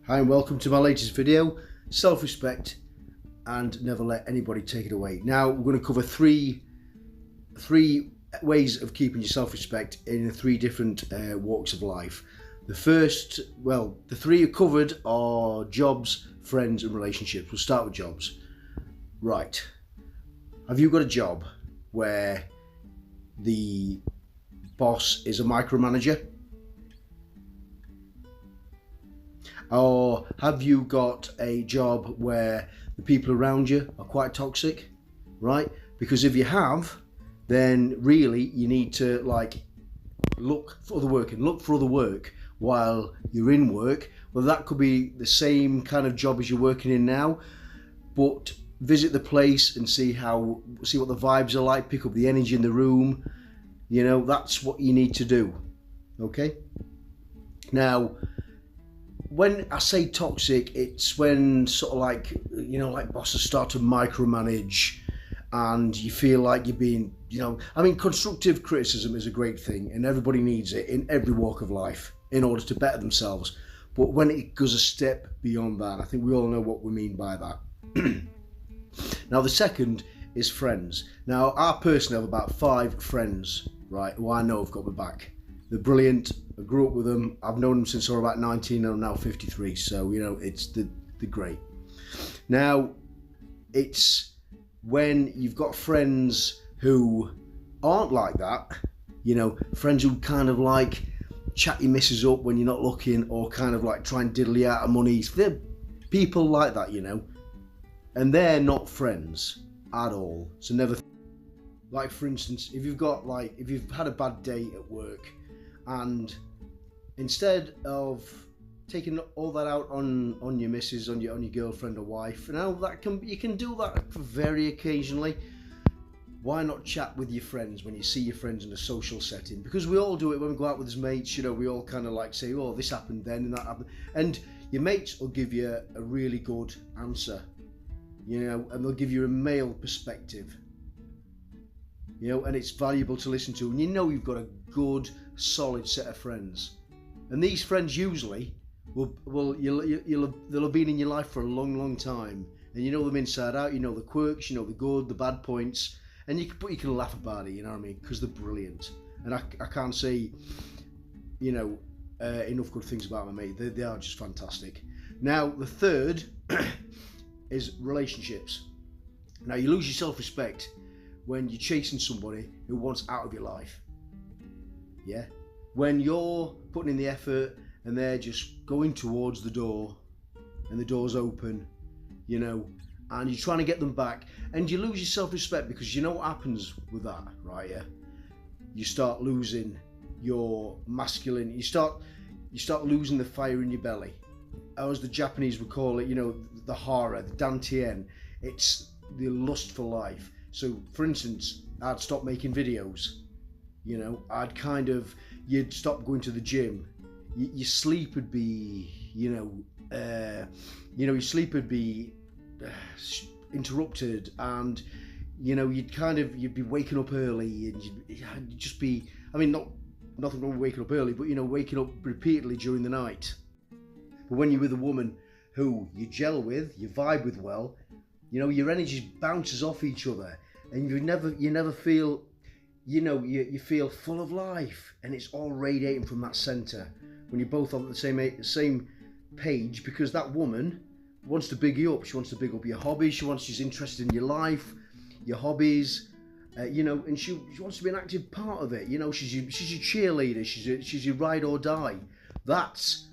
Hi and welcome to my latest video, self-respect and never let anybody take it away. Now we're going to cover three ways of keeping your self-respect in three different walks of life. The three are covered are jobs, friends and relationships. We'll start with jobs. Right. Have you got a job where the boss is a micromanager? Or have you got a job where the people around you are quite toxic, right? Because if you have, then really you need to look for other work while you're in work. Well, that could be the same kind of job as you're working in now, but visit the place and see what the vibes are like, pick up the energy in the room. You know, that's what you need to do. Okay? Now, when I say toxic, it's when sort of like bosses start to micromanage and you feel like you're being, constructive criticism is a great thing and everybody needs it in every walk of life in order to better themselves. But when it goes a step beyond that, I think we all know what we mean by that. Now, the second is friends. Now, I personally have about 5 friends, right, who I know have got my back. They're brilliant. I grew up with them. I've known them since I was about 19 and I'm now 53. So, it's the great. Now, it's when you've got friends who aren't like that, friends who kind of like chat your missus up when you're not looking or kind of like try and diddle you out of money. They're people like that, and they're not friends at all. So never, like for instance, if you've had a bad day at work, and instead of taking all that out on your missus, on your girlfriend or wife, you can do that very occasionally. Why not chat with your friends when you see your friends in a social setting? Because we all do it when we go out with his mates. We all kind of like say, "Oh, this happened then and that happened," and your mates will give you a really good answer, and they'll give you a male perspective. And it's valuable to listen to, and you've got a good, solid set of friends. And these friends usually they'll have been in your life for a long, long time, and you know them inside out. You know the quirks, the good, the bad points, and you can laugh about it. You know what I mean? Because they're brilliant, and I can't say, enough good things about my mate. They are just fantastic. Now, the third is relationships. Now, you lose your self-respect when you're chasing somebody who wants out of your life. Yeah? When you're putting in the effort and they're just going towards the door and the door's open, and you're trying to get them back, and you lose your self-respect because you know what happens with that, right? Yeah? You start losing your masculine, you start losing the fire in your belly. As the Japanese would call it, the hara, the dantien. It's the lust for life. So, for instance, I'd stop making videos. You'd stop going to the gym. Your sleep would be, your sleep would be interrupted, and you'd be waking up early, and you'd just be. Nothing wrong with waking up early, but waking up repeatedly during the night. But when you're with a woman who you gel with, you vibe with well, your energy bounces off each other, and you never feel, you feel full of life, and it's all radiating from that center when you're both on the same page, because that woman wants to big you up. She wants to big up your hobbies. She's interested in your life, your hobbies, and she wants to be an active part of it. She's your cheerleader. She's your ride or die. That's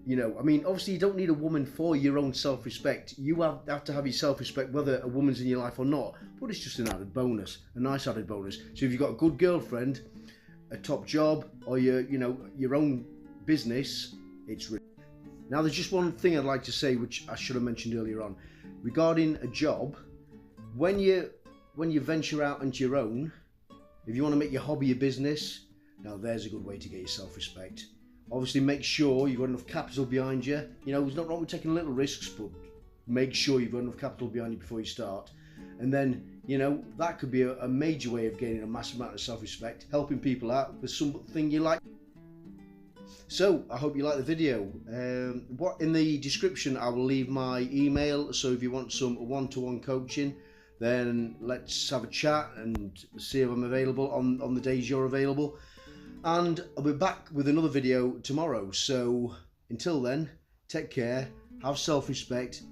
obviously you don't need a woman for your own self-respect. You have to have your self-respect whether a woman's in your life or not, but it's just an added bonus, a nice added bonus. So if you've got a good girlfriend, a top job, or your own business, it's really... Now, there's just one thing I'd like to say, which I should have mentioned earlier on, regarding a job. When you venture out into your own, if you want to make your hobby your business, now there's a good way to get your self-respect. Obviously, make sure you've got enough capital behind you. There's not wrong with taking little risks, but make sure you've got enough capital behind you before you start. And then, that could be a major way of gaining a massive amount of self-respect, helping people out with something you like. So I hope you like the video. What in the description I will leave my email, so if you want some one-to-one coaching, then let's have a chat and see if I'm available on the days you're available. And I'll be back with another video tomorrow. So until then, take care, have self-respect,